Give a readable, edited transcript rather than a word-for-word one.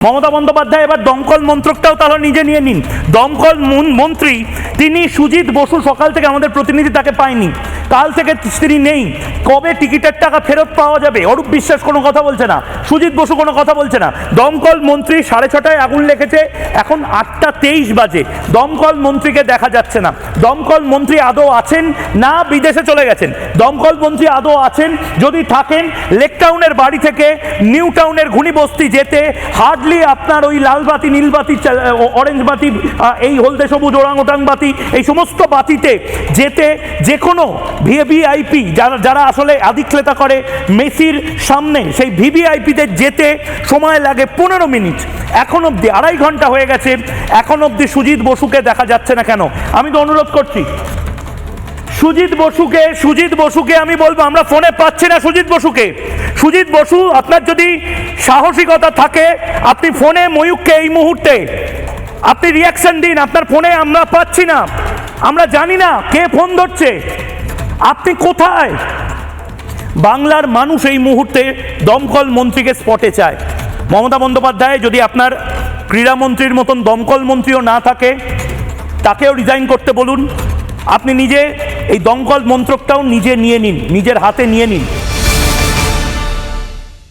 মমতা বন্দ্যোপাধ্যায় এবার দমকল মন্ত্রকটাও তাহলে নিজে নিয়ে নিন। দমকল মন্ত্রী তিনি সুজিত বসু, সকাল থেকে আমাদের প্রতিনিধি তাকে পায়নি, কাল থেকে তিনি নেই। কবে টিকিটের টাকা ফেরত পাওয়া যাবে? অরূপ বিশ্বাস কোনো কথা বলছে না, সুজিত বসু কোনো কথা বলছে না। দমকল মন্ত্রী 6:30 আগুন লেগেছে, এখন 8:23 বাজে, দমকল মন্ত্রীকে দেখা যাচ্ছে না। দমকল মন্ত্রী আদৌ আছেন না বিদেশে চলে গেছেন? দমকল মন্ত্রী আদৌ আছেন? যদি থাকেন, লেক টাউনের বাড়ি থেকে নিউ টাউনের ঘুনিবস্তি যেতে হার্ডলি আপনার ওই লাল বাতি, নীল বাতি, অরেঞ্জ বাতি, এই হলদে সবুজ ওরাংওটাং বাতি, এই সমস্ত বাতিতে যেতে যে কোনো ভিভিআইপি যারা আসলে আধিক্যতা করে মেসির সামনে, সেই ভিভিআইপিতে যেতে সময় লাগে 15 মিনিট। এখন অবধি 2.5 ঘন্টা হয়ে গেছে, এখন অবধি সুজিত বসুকে দেখা যাচ্ছে না কেন? আমি তো অনুরোধ করছি সুজিত বসুকে আমি বলবো, আমরা ফোনে পাচ্ছি না সুজিত বসুকে। সুজিত বসু, আপনার যদি সাহসিকতা থাকে আপনি ফোনে ময়ূককে এই মুহূর্তে আপনি রিয়াকশন দিন। আপনার ফোনে আমরা পাচ্ছি না, আমরা জানি না কে ফোন ধরছে, আপনি কোথায়? বাংলার মানুষ এই মুহূর্তে দমকল মন্ত্রীকে স্পটে চায়। মমতা বন্দ্যোপাধ্যায়, যদি আপনার ক্রীড়ামন্ত্রীর মতন দমকল মন্ত্রীও না থাকে, তাকেও রিজাইন করতে বলুন। আপনি নিজে এই দমকল মন্ত্রকটাও নিজে নিয়ে নিন, নিজের হাতে নিয়ে নিন।